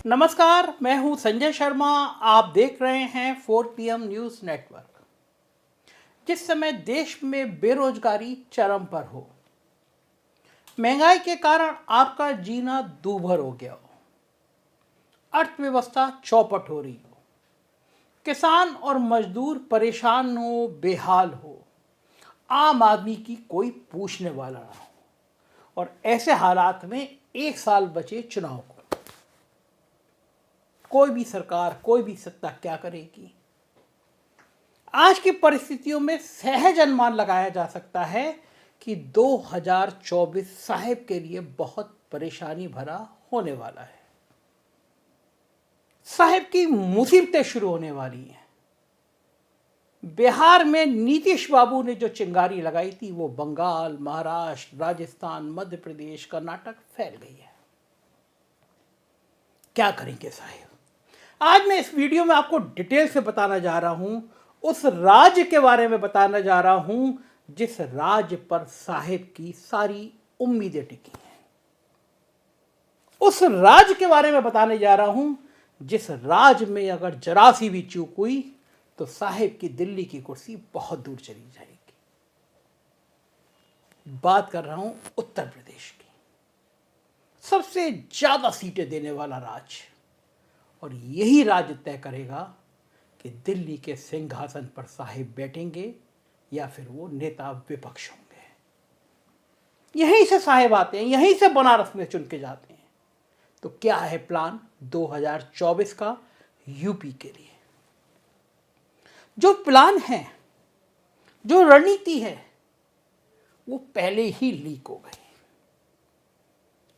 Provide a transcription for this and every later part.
नमस्कार, मैं हूं संजय शर्मा। आप देख रहे हैं 4PM न्यूज़ नेटवर्क। जिस समय देश में बेरोजगारी चरम पर हो, महंगाई के कारण आपका जीना दूभर हो गया हो, अर्थव्यवस्था चौपट हो रही हो, किसान और मजदूर परेशान हो, बेहाल हो, आम आदमी की कोई पूछने वाला ना हो, और ऐसे हालात में 1 साल बचे चुनाव को, कोई भी सरकार, कोई भी सत्ता क्या करेगी? आज की परिस्थितियों में सहज अनुमान लगाया जा सकता है कि 2024 साहिब के लिए बहुत परेशानी भरा होने वाला है। साहिब की मुसीबतें शुरू होने वाली हैं। बिहार में नीतीश बाबू ने जो चिंगारी लगाई थी वो बंगाल, महाराष्ट्र, राजस्थान, मध्य प्रदेश, कर्नाटक फैल गई है। क्या करेंगे साहिब? आज मैं इस वीडियो में आपको डिटेल से बताना जा रहा हूं, उस राज्य के बारे में बताना जा रहा हूं जिस राज्य पर साहिब की सारी उम्मीदें टिकी हैं। उस राज्य के बारे में बताने जा रहा हूं जिस राज्य में अगर जरा सी भी चूक हुई तो साहिब की दिल्ली की कुर्सी बहुत दूर चली जाएगी। बात कर रहा हूं उत्तर प्रदेश की, सबसे ज्यादा सीटें देने वाला राज्य, और यही राज्य तय करेगा कि दिल्ली के सिंहासन पर साहिब बैठेंगे या फिर वो नेता विपक्ष होंगे। यहीं से साहिब आते हैं, यहीं से बनारस में चुन के जाते हैं। तो क्या है प्लान 2024 का यूपी के लिए? जो प्लान है, जो रणनीति है, वो पहले ही लीक हो गई।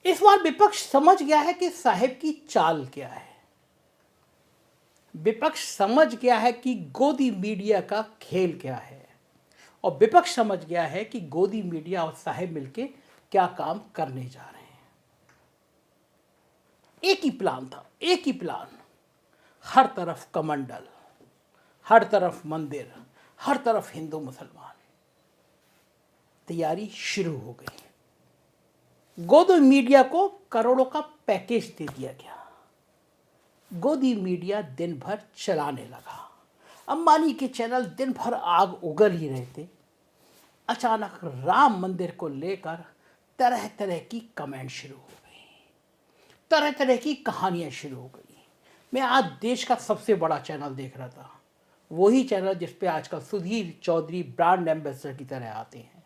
इस बार विपक्ष समझ गया है कि साहिब की चाल क्या है। विपक्ष समझ गया है कि गोदी मीडिया का खेल क्या है, और विपक्ष समझ गया है कि गोदी मीडिया और साहिब मिलके क्या काम करने जा रहे हैं। एक ही प्लान था, एक ही प्लान। हर तरफ कमंडल, हर तरफ मंदिर, हर तरफ हिंदू मुसलमान। तैयारी शुरू हो गई। गोदी मीडिया को करोड़ों का पैकेज दे दिया गया। गोदी मीडिया दिन भर चलाने लगा। अंबानी के चैनल दिन भर आग उगल ही रहे थे। अचानक राम मंदिर को लेकर तरह तरह की कमेंट शुरू हो गई, तरह तरह की कहानियां शुरू हो गई। मैं आज देश का सबसे बड़ा चैनल देख रहा था, वही चैनल जिस पे आजकल सुधीर चौधरी ब्रांड एम्बेसडर की तरह आते हैं।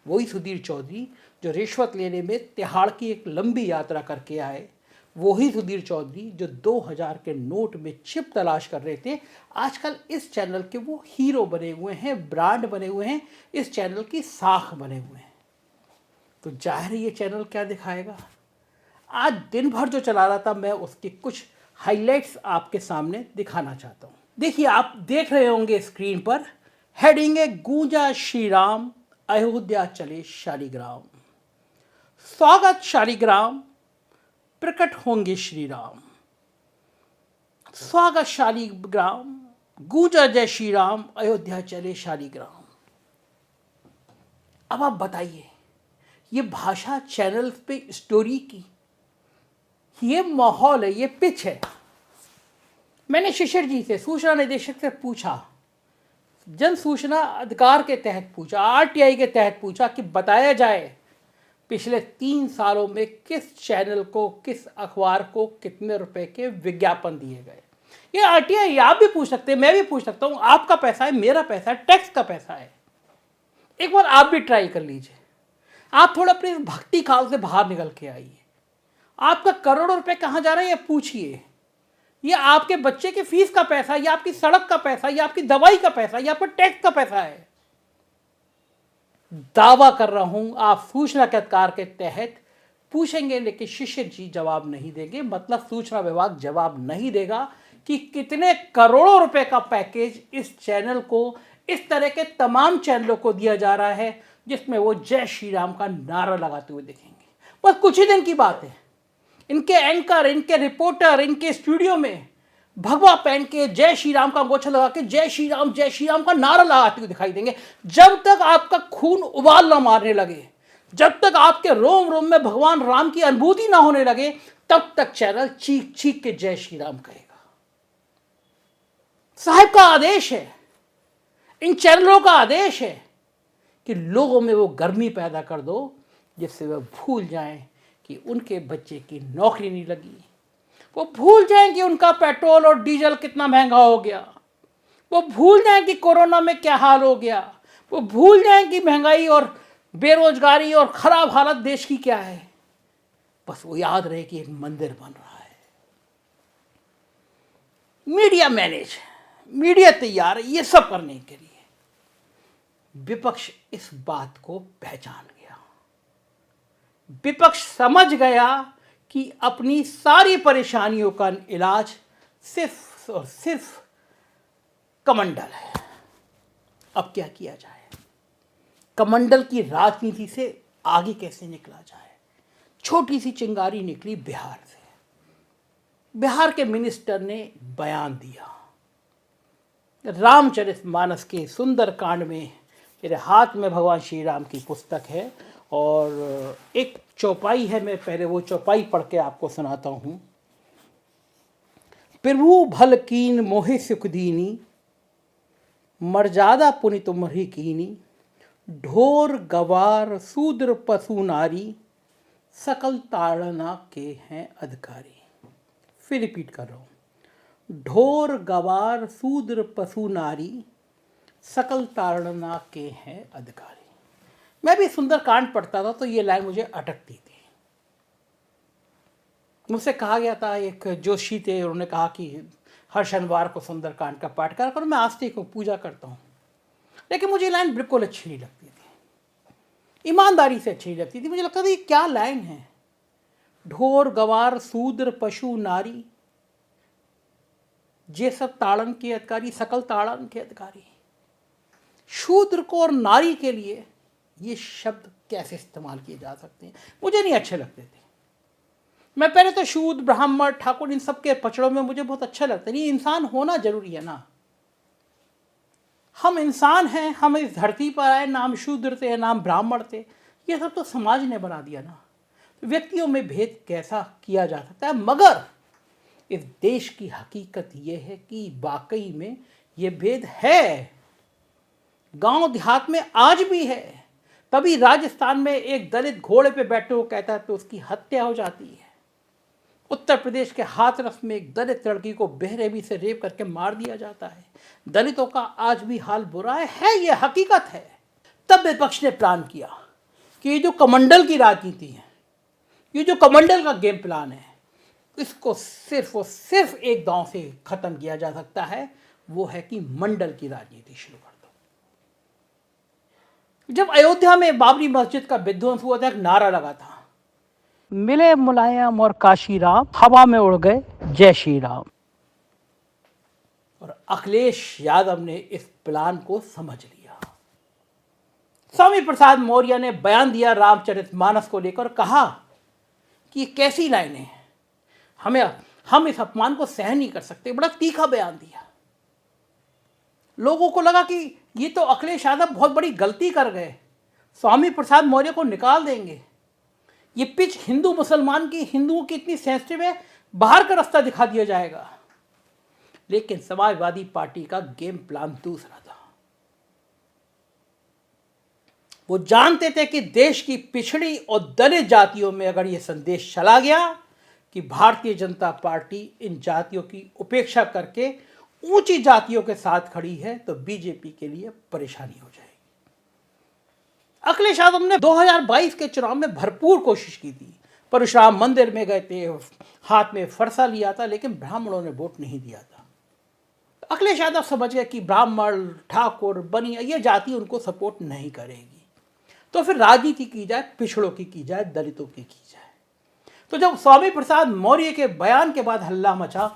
वही सुधीर चौधरी जो रिश्वत लेने में तिहाड़ की एक लंबी यात्रा करके आए, वही सुधीर चौधरी जो 2000 के नोट में चिप तलाश कर रहे थे, आजकल इस चैनल के वो हीरो बने हुए हैं, ब्रांड बने हुए हैं, इस चैनल की साख बने हुए हैं। तो जाहिर है ये चैनल क्या दिखाएगा? आज दिन भर जो चला रहा था, मैं उसके कुछ हाइलाइट्स आपके सामने दिखाना चाहता हूँ। देखिए, आप देख रहे होंगे स्क्रीन पर, हेडिंग है गूंजा श्री राम, अयोध्या चले शालिग्राम। स्वागत शालिग्राम, प्रकट होंगे श्री राम। स्वागत शालिग्राम, गूंजा जय श्री राम, अयोध्या चले शालिग्राम। अब आप बताइए, ये भाषा चैनल पे स्टोरी की, ये माहौल है, ये पिच है। मैंने शिशिर जी से, सूचना निदेशक से पूछा, जन सूचना अधिकार के तहत पूछा, आरटीआई के तहत पूछा कि बताया जाए पिछले 3 सालों में किस चैनल को, किस अखबार को कितने रुपए के विज्ञापन दिए गए। ये आरटीआई आप भी पूछ सकते हैं, मैं भी पूछ सकता हूं। आपका पैसा है, मेरा पैसा है, टैक्स का पैसा है। एक बार आप भी ट्राई कर लीजिए। आप थोड़ा अपने भक्ति काल से बाहर निकल के आइए। आपका करोड़ों रुपए कहां जा रहे हैं ये पूछिए। ये आपके बच्चे की फीस का पैसा, या आपकी सड़क का पैसा, या आपकी दवाई का पैसा, या आपका टैक्स का पैसा है। दावा कर रहा हूं, आप सूचना के अधिकार के तहत पूछेंगे, लेकिन शिशिर जी जवाब नहीं देंगे। मतलब सूचना विभाग जवाब नहीं देगा कि कितने करोड़ों रुपए का पैकेज इस चैनल को, इस तरह के तमाम चैनलों को दिया जा रहा है जिसमें वो जय श्री राम का नारा लगाते हुए दिखेंगे। बस कुछ ही दिन की बात है, इनके एंकर, इनके रिपोर्टर, इनके स्टूडियो में भगवा पहन के जय श्री राम का अंगोछा लगा के जय श्री राम का नारा लगाते हुए दिखाई देंगे। जब तक आपका खून उबाल ना मारने लगे, जब तक आपके रोम रोम में भगवान राम की अनुभूति ना होने लगे, तब तक चैनल चीख चीख के जय श्री राम कहेगा। साहब का आदेश है, इन चैनलों का आदेश है कि लोगों में वो गर्मी पैदा कर दो जिससे वह भूल जाएं कि उनके बच्चे की नौकरी नहीं लगी, वो भूल जाएं कि उनका पेट्रोल और डीजल कितना महंगा हो गया, वो भूल जाएं कि कोरोना में क्या हाल हो गया, वो भूल जाएं कि महंगाई और बेरोजगारी और खराब हालत देश की क्या है। बस वो याद रहे कि एक मंदिर बन रहा है। मीडिया मैनेज, मीडिया तैयार है ये सब करने के लिए। विपक्ष इस बात को पहचान गया, विपक्ष समझ गया कि अपनी सारी परेशानियों का इलाज सिर्फ और सिर्फ कमंडल है। अब क्या किया जाए, कमंडल की राजनीति से आगे कैसे निकला जाए। छोटी सी चिंगारी निकली बिहार से। बिहार के मिनिस्टर ने बयान दिया। रामचरितमानस के सुंदर कांड में, मेरे हाथ में भगवान श्री राम की पुस्तक है और एक चौपाई है, मैं पहले वो चौपाई पढ़ के आपको सुनाता हूँ। प्रभु भल कीन मोहि सुख दीनी, मर्यादा पुनि तुम्हरी कीनी, ढोर गवार शूद्र पशु नारी, सकल ताड़ना के हैं अधिकारी। फिर रिपीट कर रहा हूँ, ढोर गवार शूद्र पशु नारी, सकल ताड़ना के हैं अधिकारी। मैं भी सुंदरकांड पढ़ता था तो ये लाइन मुझे अटकती थी। मुझसे कहा गया था, एक जोशी थे, उन्होंने कहा कि हर शनिवार को सुंदरकांड का पाठ करा करो। मैं आस्तिक हूँ, पूजा करता हूँ, लेकिन मुझे लाइन बिल्कुल अच्छी नहीं लगती थी, ईमानदारी से अच्छी नहीं लगती थी। मुझे लगता था ये क्या लाइन है, ढोर गवार शूद्र पशु नारी, ये सब ताड़न के अधिकारी, सकल ताड़न के अधिकारी। शूद्र को और नारी के लिए ये शब्द कैसे इस्तेमाल किए जा सकते हैं, मुझे नहीं अच्छे लगते थे। मैं पहले तो शूद्र ब्राह्मण ठाकुर इन सब के पचड़ों में मुझे बहुत अच्छा लगता है। नहीं, इंसान होना जरूरी है ना, हम इंसान हैं, हम इस धरती पर आए, नाम शूद्र थे नाम ब्राह्मण थे, ये सब तो समाज ने बना दिया ना। व्यक्तियों में भेद कैसा किया जा सकता है, मगर इस देश की हकीकत ये है कि वाकई में ये भेद है, गांव देहात में आज भी है। तभी राजस्थान में एक दलित घोड़े पे बैठे हो कहता है तो उसकी हत्या हो जाती है। उत्तर प्रदेश के हाथरस में एक दलित लड़की को बेरहमी से रेप करके मार दिया जाता है। दलितों का आज भी हाल बुरा है, ये हकीकत है। तब विपक्ष ने प्लान किया कि ये जो कमंडल की राजनीति है, ये जो कमंडल का गेम प्लान है, इसको सिर्फ और सिर्फ एक दांव से खत्म किया जा सकता है, वो है कि मंडल की राजनीति शुरू कर दो। जब अयोध्या में बाबरी मस्जिद का विध्वंस हुआ था, एक नारा लगा था, मिले मुलायम और काशी राम, हवा में उड़ गए जय श्री राम। और अखिलेश यादव ने इस प्लान को समझ लिया। स्वामी प्रसाद मौर्य ने बयान दिया रामचरितमानस को लेकर, कहा कि ये कैसी लाइनें हैं, हम इस अपमान को सहन नहीं कर सकते। बड़ा तीखा बयान दिया। लोगों को लगा कि ये तो अखिलेश यादव बहुत बड़ी गलती कर गए, स्वामी प्रसाद मौर्य को निकाल देंगे। ये पिच हिंदू मुसलमान की, हिंदुओं की इतनी सेंसिटिव है, बाहर का रास्ता दिखा दिया जाएगा। लेकिन समाजवादी पार्टी का गेम प्लान दूसरा था। वो जानते थे कि देश की पिछड़ी और दलित जातियों में अगर ये संदेश चला गया कि भारतीय जनता पार्टी इन जातियों की उपेक्षा करके ऊंची जातियों के साथ खड़ी है, तो बीजेपी के लिए परेशानी हो जाएगी। अखिलेश यादव ने 2022 के चुनाव में भरपूर कोशिश की थी। परशुराम मंदिर में गए थे, हाथ में फरसा लिया था, लेकिन ब्राह्मणों ने वोट नहीं दिया था। अखिलेश यादव समझ गए कि ब्राह्मण, ठाकुर, बनिया ये जाति उनको सपोर्ट नहीं करेगी, तो फिर राजनीति की जाए, पिछड़ों की जाए, दलितों की जाए। तो जब स्वामी प्रसाद मौर्य के बयान के बाद हल्ला मचा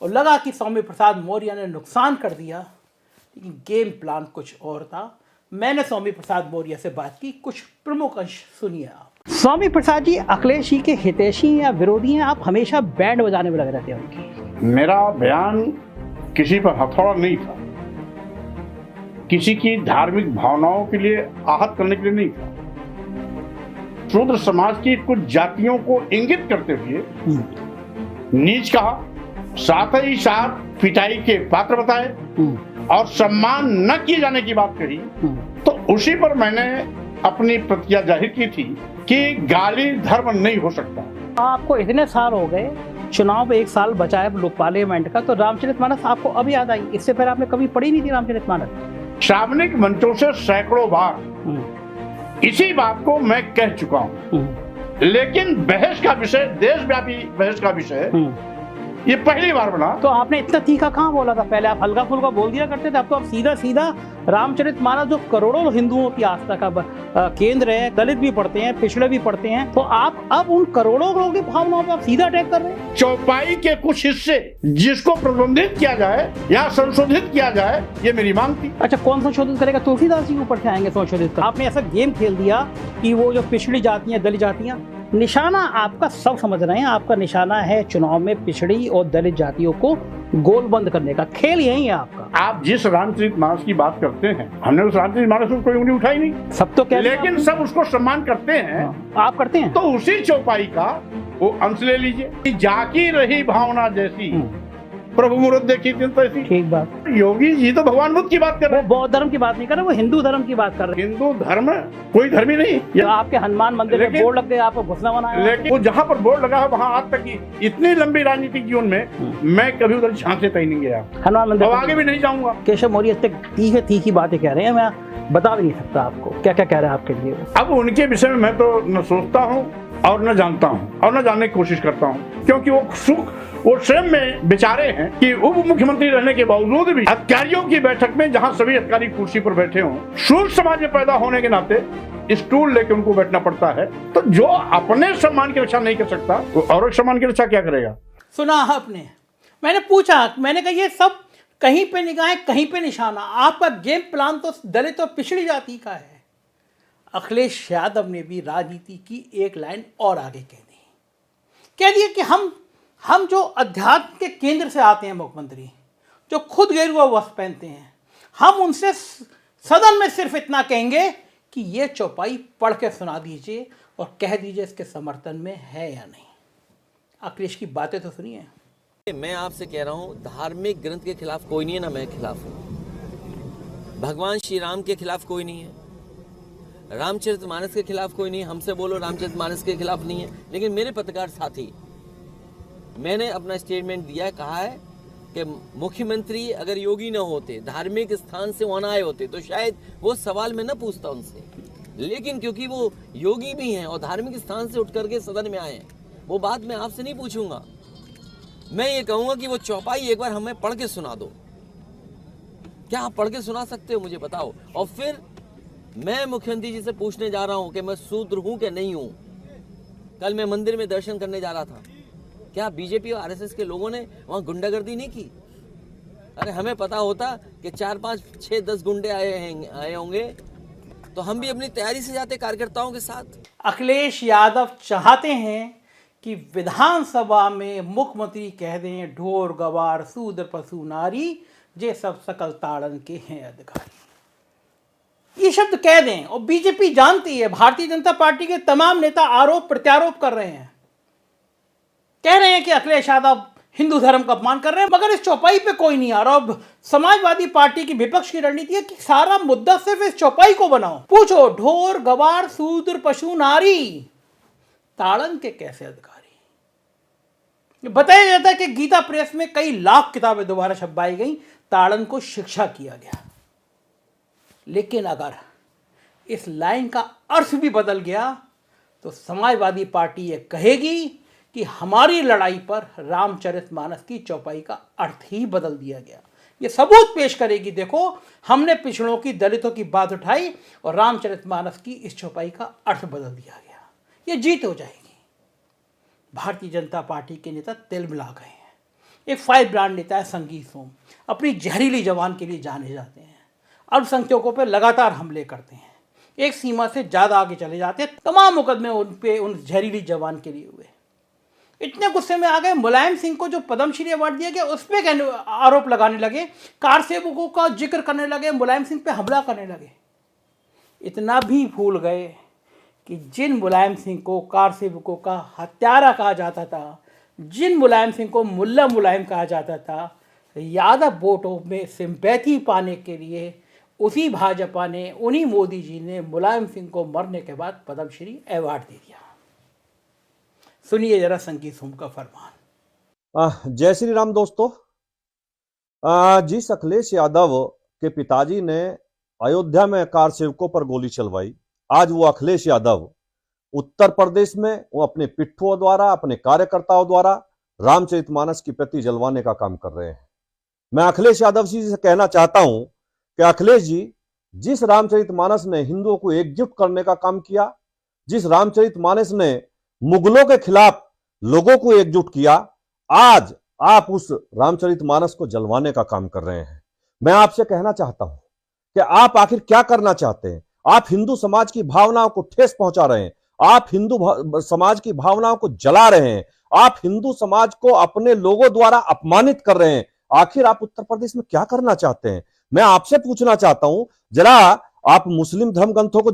और लगा कि स्वामी प्रसाद मौर्य ने नुकसान कर दिया, लेकिन गेम प्लान कुछ और था। मैंने स्वामी प्रसाद मौर्य से बात की, कुछ प्रमुख अंश सुनिए आप। स्वामी प्रसाद जी अखिलेश जी के हितैषी या विरोधी हैं? आप हमेशा बैंड बजाने में लगे रहते हैं उनकी। मेरा बयान किसी पर हथौड़ा नहीं था, किसी की धार्मिक भावनाओं के लिए आहत करने के लिए नहीं था। शूद्र समाज की कुछ जातियों को इंगित करते हुए नीच कहा, साथ ही साथ पिटाई के पात्र बताए और सम्मान न किए जाने की बात कही। तो उसी पर मैंने अपनी प्रतिक्रिया जाहिर की थी कि गाली धर्म नहीं हो सकता। आपको इतने साल हो गए, चुनाव पे 1 साल बचा है लोक पार्लियामेंट का, तो रामचरितमानस आपको अब याद आई? इससे पहले आपने कभी पढ़ी नहीं थी रामचरितमानस? सार्वजनिक मंचों से सैकड़ों बार इसी बात को मैं कह चुका हूं, लेकिन बहस का विषय, देशव्यापी बहस का विषय ये पहली बार बना। तो आपने इतना तीखा कहाँ बोला था? पहले आप हल्का फुल्का बोल दिया करते थे, अब तो आप सीधा सीधा रामचरितमानस, जो करोड़ों हिंदुओं की आस्था का केंद्र है, दलित भी पढ़ते हैं, पिछड़े भी पढ़ते हैं, तो आप अब उन करोड़ों लोगों की भावनाओं पे आप सीधा अटैक कर रहे हैं। चौपाई के कुछ हिस्से जिसको प्रतिबंधित किया जाए या संशोधित किया जाए, ये मेरी मांग थी। अच्छा, कौन संशोधित करेगा? तुलसीदास जी के ऊपर से आएंगे संशोधित कर? आपने ऐसा गेम खेल दिया कि वो जो पिछड़ी जातियां, दलित जातियां, निशाना आपका सब समझ रहे हैं, आपका निशाना है चुनाव में पिछड़ी और दलित जातियों को गोलबंद करने का। खेल यही है आपका। आप जिस रामचरितमानस की बात करते हैं, हमने उस रामचरितमानस में कोई उंगली उठाई नहीं, सब तो कह रहे हैं, लेकिन सब उसको सम्मान करते हैं। आप करते हैं तो उसी चौपाई का वो अंश ले लीजिए। जाकी रही भावना जैसी, प्रभु मुहूर्त देखी दिन तैसी। ठीक बात। योगी जी तो भगवान बुद्ध की बात कर रहे हैं, बौद्ध धर्म की बात नहीं कर रहे, वो हिंदू धर्म की बात कर रहे हैं। हिंदू धर्म कोई धर्म ही नहीं। तो आपके हनुमान मंदिर में बोर्ड लग गए, आपको घुसना बनाया। लेकिन वो जहाँ पर बोर्ड लगा है वहाँ आज तक की इतनी लंबी राजनीतिक जीवन में मैं कभी उधर झांसे तक नहीं गया, हनुमान मंदिर, और आगे भी नहीं जाऊंगा। केशव मौर्य इतने तीखी बातें कह रहे हैं, मैं बता भी नहीं सकता आपको क्या क्या कह रहे हैं आपके लिए। अब उनके विषय में मैं तो न सोचता हूँ और न जानता हूँ और न जानने की कोशिश करता हूँ, क्योंकि वो स्वयं में बेचारे हैं कि उप मुख्यमंत्री रहने के बावजूद भी अधिकारियों की बैठक में, जहां सभी अधिकारी कुर्सी पर बैठे हों, शूद्र समाज में पैदा होने के नाते स्टूल लेके उनको बैठना पड़ता है। तो जो अपने सम्मान की रक्षा नहीं कर सकता, वो औरों के सम्मान की रक्षा क्या करेगा? सुना आपने, मैंने पूछा, मैंने कहा ये सब कहीं पे निगाहें कहीं पे निशाना। आपका गेम प्लान तो दलित और पिछड़ी जाति का है। अखिलेश यादव ने भी राजनीति की एक लाइन और आगे कह दिया कि हम जो अध्यात्म के केंद्र से आते हैं मुख्यमंत्री, जो खुद गेरुआ वस्त्र पहनते हैं, हम उनसे सदन में सिर्फ इतना कहेंगे कि ये चौपाई पढ़ के सुना दीजिए और कह दीजिए इसके समर्थन में है या नहीं। अखिलेश की बातें तो सुनिए। मैं आपसे कह रहा हूं, धार्मिक ग्रंथ के खिलाफ कोई नहीं है, ना मैं खिलाफ हूं। भगवान श्री राम के खिलाफ कोई नहीं है, रामचरितमानस के खिलाफ कोई नहीं है। हमसे बोलो रामचरितमानस के खिलाफ नहीं है, लेकिन मेरे पत्रकार साथी, मैंने अपना स्टेटमेंट दिया, कहा है कि मुख्यमंत्री अगर योगी न होते, धार्मिक स्थान से वहां आए होते, तो शायद वो सवाल मैं न पूछता उनसे, लेकिन क्योंकि वो योगी भी हैं और धार्मिक स्थान से उठ करके सदन में आए हैं, वो बात मैं आपसे नहीं पूछूंगा। मैं ये कहूंगा कि वो चौपाई एक बार हमें पढ़ के सुना दो। क्या आप पढ़ के सुना सकते हो? मुझे बताओ। और फिर मैं मुख्यमंत्री जी से पूछने जा रहा हूं कि मैं शूद्र हूं कि नहीं हूं। कल मैं मंदिर में दर्शन करने जा रहा था, क्या बीजेपी और आरएसएस के लोगों ने वहां गुंडागर्दी नहीं की? अरे हमें पता होता कि 4, 5, 6, 10 गुंडे आए होंगे तो हम भी अपनी तैयारी से जाते कार्यकर्ताओं के साथ। अखिलेश यादव चाहते हैं कि विधानसभा में मुख्यमंत्री कह दें ढोर गवार शूद्र पशु नारी जे सब सकल ताड़न के हैं अधिकारी, ये शब्द कह दें। और बीजेपी जानती है, भारतीय जनता पार्टी के तमाम नेता आरोप प्रत्यारोप कर रहे हैं, कह रहे हैं कि अखिलेश यादव हिंदू धर्म का अपमान कर रहे हैं, मगर इस चौपाई पे कोई नहीं आ रहा। अब समाजवादी पार्टी की विपक्ष की रणनीति है कि सारा मुद्दा सिर्फ इस चौपाई को बनाओ। पूछो ढोर गवार शूद्र पशु नारी ताड़न के कैसे अधिकारी। बताया जाता है कि गीता प्रेस में कई लाख किताबें दोबारा छपवाई गई, ताड़न को शिक्षा किया गया। लेकिन अगर इस लाइन का अर्थ भी बदल गया तो समाजवादी पार्टी ये कहेगी कि हमारी लड़ाई पर रामचरितमानस की चौपाई का अर्थ ही बदल दिया गया। ये सबूत पेश करेगी, देखो हमने पिछड़ों की, दलितों की बात उठाई और रामचरितमानस की इस चौपाई का अर्थ बदल दिया गया। ये जीत हो जाएगी। भारतीय जनता पार्टी के नेता तिल मिला गए हैं। एक फाइव ब्रांड नेता है संगीत सोम, अपनी जहरीली जबान के लिए जाने जाते हैं, अल्पसंख्यकों पर लगातार हमले करते हैं, एक सीमा से ज़्यादा आगे चले जाते हैं। तमाम मुकदमे उन जहरीली जबान के लिए हुए। इतने गुस्से में आ गए, मुलायम सिंह को जो पद्मश्री अवार्ड दिया गया उस पर आरोप लगाने लगे, कार सेवकों का जिक्र करने लगे, मुलायम सिंह पे हमला करने लगे। इतना भी भूल गए कि जिन मुलायम सिंह को कार सेवकों का हत्यारा कहा जाता था, जिन मुलायम सिंह को मुल्ला मुलायम कहा जाता था, यादव वोटों में सिंपैथी पाने के लिए उसी भाजपा ने, उन्हीं मोदी जी ने मुलायम सिंह को मरने के बाद पद्मश्री अवार्ड दे दिया। सुनिए जरा संगीत सोम का फरमान। जय श्री राम दोस्तों। जिस अखिलेश यादव के पिताजी ने अयोध्या में कार सेवकों पर गोली चलवाई, आज वो अखिलेश यादव उत्तर प्रदेश में वो अपने पिट्ठुओं द्वारा, अपने कार्यकर्ताओं द्वारा रामचरितमानस की प्रति जलवाने का काम कर रहे हैं। मैं अखिलेश यादव जी से कहना चाहता हूं कि अखिलेश जी, जिस रामचरितमानस ने हिंदुओं को एकजुट करने का काम किया, जिस रामचरितमानस ने मुगलों के खिलाफ लोगों को एकजुट किया, आज आप उस रामचरितमानस को जलवाने का काम कर रहे हैं। मैं आपसे कहना चाहता हूं कि आप आखिर क्या करना चाहते हैं? आप हिंदू समाज की भावनाओं को ठेस पहुंचा रहे हैं, आप हिंदू समाज की भावनाओं को जला रहे हैं, आप हिंदू समाज को अपने लोगों द्वारा अपमानित कर रहे हैं। आखिर आप उत्तर प्रदेश में क्या करना चाहते हैं? मैं आपसे पूछना चाहता हूं, जरा आप मुस्लिम धर्म ग्रंथों को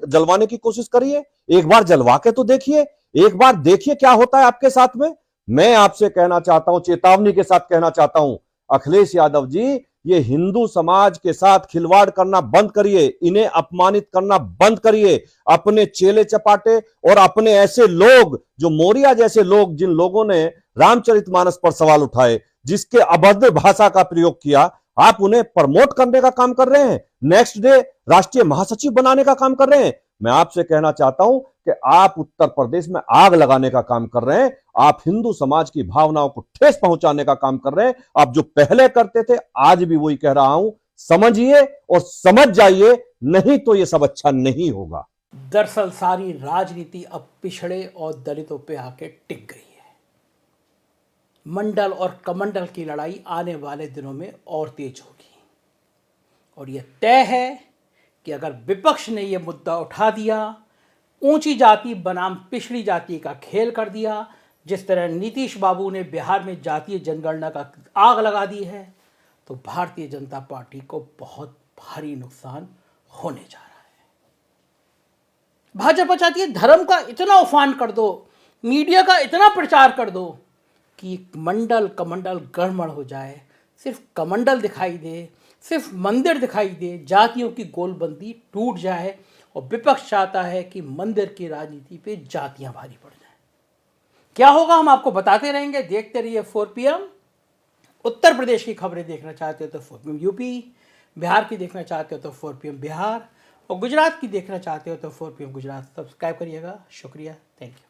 जलवाने की कोशिश करिए, एक बार जलवा के तो देखिए, एक बार देखिए क्या होता है आपके साथ में। मैं आपसे कहना चाहता हूं, चेतावनी के साथ कहना चाहता हूं, अखिलेश यादव जी, ये हिंदू समाज के साथ खिलवाड़ करना बंद करिए, इन्हें अपमानित करना बंद करिए। अपने चेले चपाटे और अपने ऐसे लोग जो मौर्य जैसे लोग, जिन लोगों ने रामचरितमानस पर सवाल उठाए, जिसके अभद्र भाषा का प्रयोग किया, आप उन्हें प्रमोट करने का काम कर रहे हैं, नेक्स्ट डे राष्ट्रीय महासचिव बनाने का काम कर रहे हैं। मैं आपसे कहना चाहता हूं कि आप उत्तर प्रदेश में आग लगाने का काम कर रहे हैं, आप हिंदू समाज की भावनाओं को ठेस पहुंचाने का काम कर रहे हैं। आप जो पहले करते थे, आज भी वही कह रहा हूं, समझिए और समझ जाइए, नहीं तो ये सब अच्छा नहीं होगा। दरअसल सारी राजनीति अब पिछड़े और दलितों पे आके टिक गई है। मंडल और कमंडल की लड़ाई आने वाले दिनों में और तेज होगी, और यह तय है कि अगर विपक्ष ने यह मुद्दा उठा दिया, ऊंची जाति बनाम पिछड़ी जाति का खेल कर दिया, जिस तरह नीतीश बाबू ने बिहार में जातीय जनगणना का आग लगा दी है, तो भारतीय जनता पार्टी को बहुत भारी नुकसान होने जा रहा है। भाजपा चाहती है धर्म का इतना उफान कर दो, मीडिया का इतना प्रचार कर दो कि मंडल कमंडल गड़बड़ हो जाए, सिर्फ कमंडल दिखाई दे, सिर्फ मंदिर दिखाई दे, जातियों की गोलबंदी टूट जाए, और विपक्ष चाहता है कि मंदिर की राजनीति पे जातियां भारी पड़ जाएं। क्या होगा हम आपको बताते रहेंगे, देखते रहिए 4 PM। उत्तर प्रदेश की खबरें देखना चाहते हो तो 4 PM यूपी, बिहार की देखना चाहते हो तो 4 PM बिहार, और गुजरात की देखना चाहते हो तो 4 PM गुजरात। सब्सक्राइब करिएगा। शुक्रिया, थैंक यू।